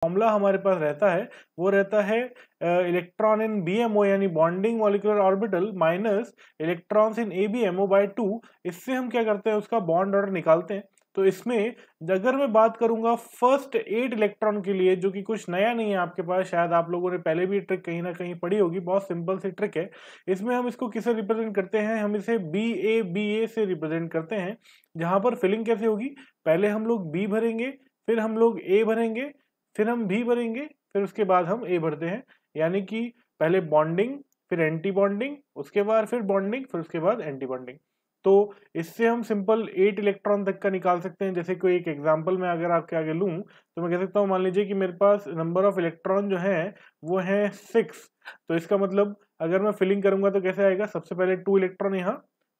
Formula हमारे पास रहता है वो रहता है इलेक्ट्रॉन इन BMO यानी bonding molecular orbital minus electrons in ABMO by 2। इससे हम क्या करते हैं, उसका बॉन्ड ऑर्डर निकालते हैं। तो इसमें अगर मैं बात करूंगा फर्स्ट 8 इलेक्ट्रॉन के लिए, जो कि कुछ नया नहीं है आपके पास, शायद आप लोगों ने पहले भी ट्रिक कहीं ना कहीं पढ़ी होगी, बहुत सिंपल सी ट्रिक है। इसमें हम इसको किसे रिप्रेजेंट करते हैं, हम इसे BA से रिप्रेजेंट करते हैं। जहां पर फिलिंग कैसे होगी, पहले हम लोग B भरेंगे, फिर हम लोग A भरेंगे, फिर हम B भरेंगे, फिर उसके बाद हम A भरते हैं। यानी कि पहले बॉन्डिंग, फिर एंटी बॉन्डिंग, उसके बाद फिर बॉन्डिंग, फिर उसके बाद एंटी बॉन्डिंग। तो इससे हम सिंपल 8 इलेक्ट्रॉन तक का निकाल सकते हैं। जैसे कोई एक एग्जांपल मैं अगर आपके आगे लूं तो मैं कह सकता हूं, मान लीजिए कि मेरे पास नंबर ऑफ इलेक्ट्रॉन जो है वो है 6। तो इसका मतलब अगर मैं फिलिंग करूंगा तो कैसे आएगा, सबसे पहले 2 इलेक्ट्रॉन यहाँ,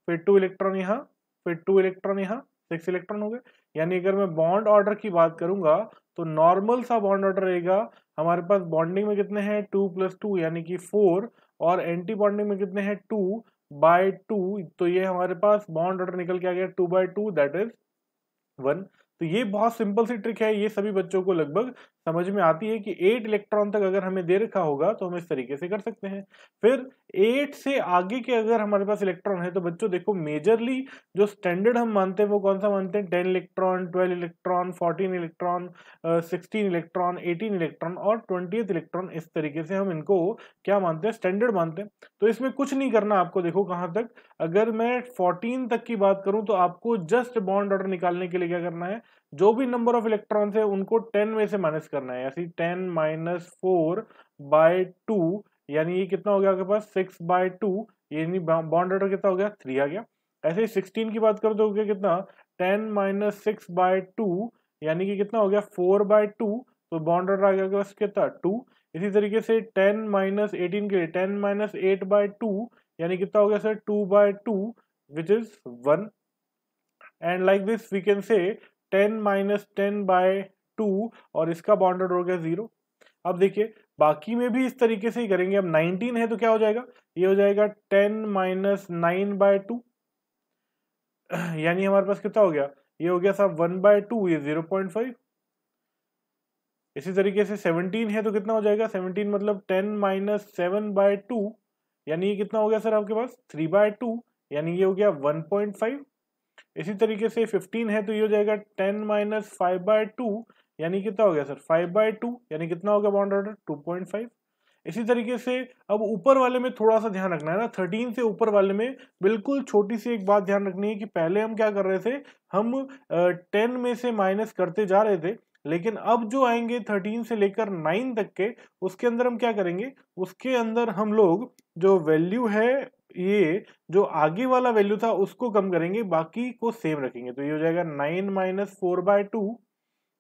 फिर 2 इलेक्ट्रॉन यहाँ, फिर 2 इलेक्ट्रॉन यहाँ, 6 इलेक्ट्रॉन हो गए। यानी अगर मैं बॉन्ड ऑर्डर की बात करूंगा तो नॉर्मल सा बॉन्ड ऑर्डर रहेगा। हमारे पास बॉन्डिंग में कितने हैं, 2 + 2 यानी कि 4, और एंटी बॉन्डिंग में कितने हैं, 2/2। तो ये हमारे पास बॉन्ड ऑर्डर निकल के आ गया 2/2, दैट इज 1। तो ये बहुत सिंपल सी ट्रिक है, ये सभी बच्चों को लगभग समझ में आती है कि 8 इलेक्ट्रॉन तक अगर हमें दे रखा होगा तो हम इस तरीके से कर सकते हैं। फिर 8 से आगे के अगर हमारे पास इलेक्ट्रॉन है तो बच्चों देखो, मेजरली जो स्टैंडर्ड हम मानते हैं वो कौन सा मानते हैं, 10 electron, 12 electron, 14 electron, 16 electron, 18 electron और 20th इलेक्ट्रॉन। इस तरीके से हम इनको क्या मानते हैं, स्टैंडर्ड मानते हैं। तो इसमें कुछ नहीं करना आपको, देखो कहां तक, अगर मैं 14 तक की बात करूं तो आपको जस्ट बॉन्ड ऑर्डर निकालने के लिए क्या करना है, जो भी नंबर ऑफ इलेक्ट्रॉन्स है उनको 10 में से माइनस करना है। ऐसे 10 - 4/2 यानी ये कितना हो गया आपके पास, 6/2। यानी बॉन्ड ऑर्डर कितना हो गया, 3 आ गया। ऐसे ही 16 की बात करो तो हो गया कितना, 10 - 6/2 यानी कि कितना हो गया, 4/2। तो बॉन्ड ऑर्डर आ गया आपके पास कितना, 2। इसी तरीके से 10 - 18 के लिए 10 - 8/2 यानी कितना हो गया sir, 2/2 which is 1। And like this we can say 10 - 10/2 और इसका बॉन्ड ऑर्डर हो गया 0। अब देखिए बाकी में भी इस तरीके से ही करेंगे। अब 19 है तो क्या हो जाएगा, ये हो जाएगा 10 - 9/2 यानी हमारे पास कितना हो गया, ये हो गया साहब 1/2, ये 0.5। इसी तरीके से 17 है तो कितना हो जाएगा, 17 मतलब 10 - 7/2 यानी ये कितना हो गया सर आपके पास, 3/2 यानी ये हो गया 1.5। इसी तरीके से 15 है तो ये हो जाएगा 10 - 5/2 यानी कितना हो गया सर, 5/2 यानी कितना हो गया बॉन्ड ऑर्डर, 2.5। इसी तरीके से अब ऊपर वाले में थोड़ा सा ध्यान रखना है ना, 13 से ऊपर वाले में बिल्कुल छोटी सी एक बात ध्यान रखनी है कि पहले हम क्या कर रहे थे, हम 10 में से माइनस करते जा रहे थे, लेकिन अब जो आएंगे 13 से लेकर 9 तक के, उसके अंदर हम क्या करेंगे, उसके अंदर हम लोग जो वैल्यू है, ये जो आगे वाला वैल्यू था उसको कम करेंगे, बाकी को सेम रखेंगे। तो ये हो जाएगा 9 - 4/2,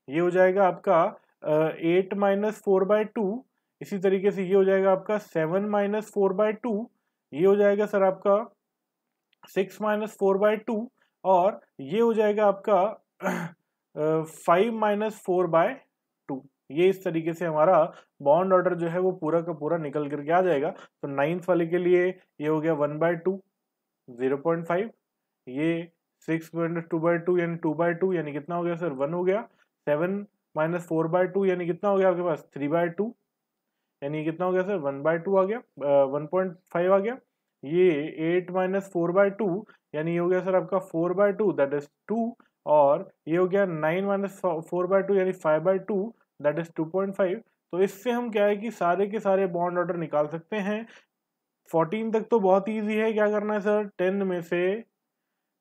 ये हो जाएगा आपका 8 - 4/2। इसी तरीके से ये हो जाएगा आपका 7 - 4/2, ये हो जाएगा सर आपका 6 - 4/2, और ये हो जाएगा आपका 5 - 4/2। ये इस तरीके से हमारा बॉन्ड ऑर्डर जो है वो पूरा का पूरा निकल करके आ जाएगा। तो 9th वाले के लिए ये हो गया 1/2, 0.5। ये 6 - 2/2 यानी 2/2 यानी कितना हो गया सर, 1 हो गया। 7 - 4/2 यानी कितना हो गया आपके पास, 3/2 यानी कितना हो गया सर, 1/2 आ गया, 1.5 आ गया। ये 8 - 4/2 यानी ये हो गया सर आपका 4/2 दैट इज 2, और ये हो गया 9 - 4/2 यानी 5/2 दैट इज 2.5। तो इससे हम क्या है कि सारे के सारे बॉन्ड ऑर्डर निकाल सकते हैं। 14 तक तो बहुत इजी है, क्या करना है सर, 10 में से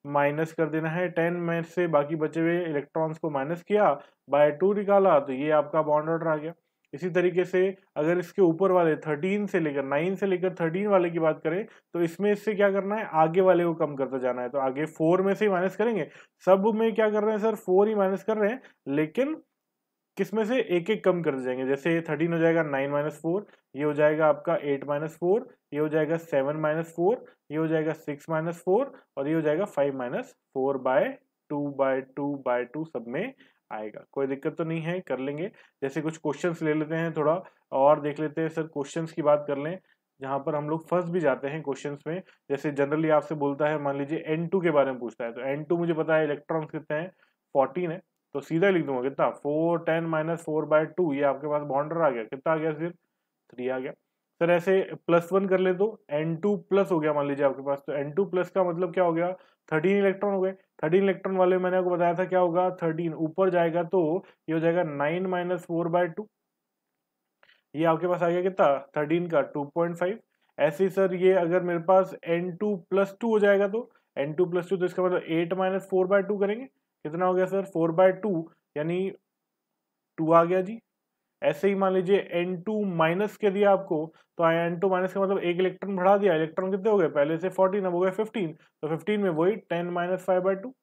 माइनस कर देना है, 10 में से बाकी बचे हुए इलेक्ट्रॉन्स को माइनस किया, बाय 2 निकाला, तो ये आपका बॉन्ड ऑर्डर आ गया। इसी तरीके से अगर इसके ऊपर वाले 13 से लेकर 9 से लेकर 13 वाले की बात करें तो इसमें इससे क्या करना है, आगे वाले को कम करते जाना है। तो आगे 4 में से ही माइनस करेंगे, सब में क्या कर रहे हैं सर, 4 ही माइनस कर रहे हैं, लेकिन किसमें से एक एक कम करते जाएंगे। जैसे 13 हो जाएगा 9 - 4, ये हो जाएगा आपका 8 - 4, ये हो जाएगा 7 - 4, ये हो जाएगा 6 - 4, और ये हो जाएगा 5 - 4/2/2/2 सब में आएगा। कोई दिक्कत तो नहीं है, कर लेंगे। जैसे कुछ क्वेश्चंस ले लेते हैं, थोड़ा और देख लेते हैं सर, क्वेश्चंस की बात कर लें जहां पर हम लोग फंस भी जाते हैं क्वेश्चंस में। जैसे जनरली आपसे बोलता है, मान लीजिए N2 के बारे में पूछता है, तो N2 मुझे पता है इलेक्ट्रॉन्स कितने हैं, 14 है। तो सीधा लिख दूंगा कितना 4 10 माइनस 4/2, ये आपके पास बॉन्डर आ गया, कितना आ गया फिर 3 आ गया। सर ऐसे +1 कर ले तो N2 प्लस हो गया मान लीजिए आपके पास, तो N2 प्लस का मतलब क्या हो गया 13 इलेक्ट्रॉन हो गए। 13 इलेक्ट्रॉन वाले मैंने आपको बताया था क्या होगा 13 ऊपर जाएगा तो ये हो जाएगा 9 माइनस 4/2, ये आपके पास आ गया कितना 13 का 2.5। ऐसे ही सर ये अगर मेरे पास N2 प्लस 2 हो जाएगा तो N2 प्लस 2 तो इसका मतलब 8 माइनस 4/2 करेंगे, कितना हो गया सर 4/2 यानी 2 आ गया जी। ऐसे ही मान लीजिए N2 माइनस के दिया आपको, तो N2 माइनस का मतलब एक इलेक्ट्रॉन बढ़ा दिया, इलेक्ट्रॉन कितने हो गए पहले से 14 अब हो गए 15, तो 15 में वही 10 माइनस 5/2,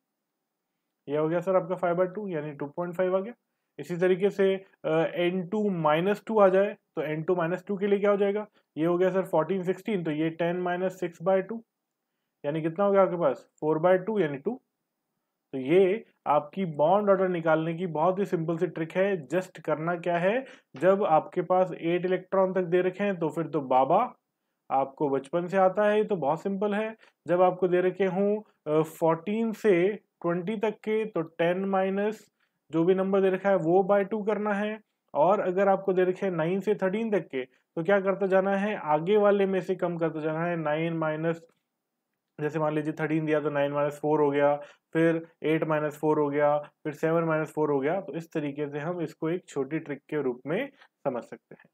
ये हो गया सर आपका 5/2 यानी 2.5 आ गया। इसी तरीके से N2 माइनस 2 आ जाए तो N2 माइनस 2 के लिए क्या हो जाएगा, ये हो गया सर 14 16, तो ये 10 माइनस 6/2 यानी कितना हो गया आपके पास 4/2 यानी 2। तो ये आपकी बॉन्ड ऑर्डर निकालने की बहुत ही सिंपल सी ट्रिक है। जस्ट करना क्या है, जब आपके पास 8 इलेक्ट्रॉन तक दे रखे हैं तो फिर तो बाबा आपको बचपन से आता है, ये तो बहुत सिंपल है। जब आपको दे रखे हों 14 से 20 तक के तो 10 माइनस जो भी नंबर दे रखा है वो बाय 2 करना है। और अगर आपको दे रखे हैं 9 से 13 तक के तो क्या करता जाना है, आगे वाले में से कम करता जाना है। 9 माइनस, जैसे मान लीजिए 13 दिया तो 9 माइनस 4 हो गया, फिर 8 माइनस 4 हो गया, फिर 7 माइनस 4 हो गया। तो इस तरीके से हम इसको एक छोटी ट्रिक के रूप में समझ सकते हैं।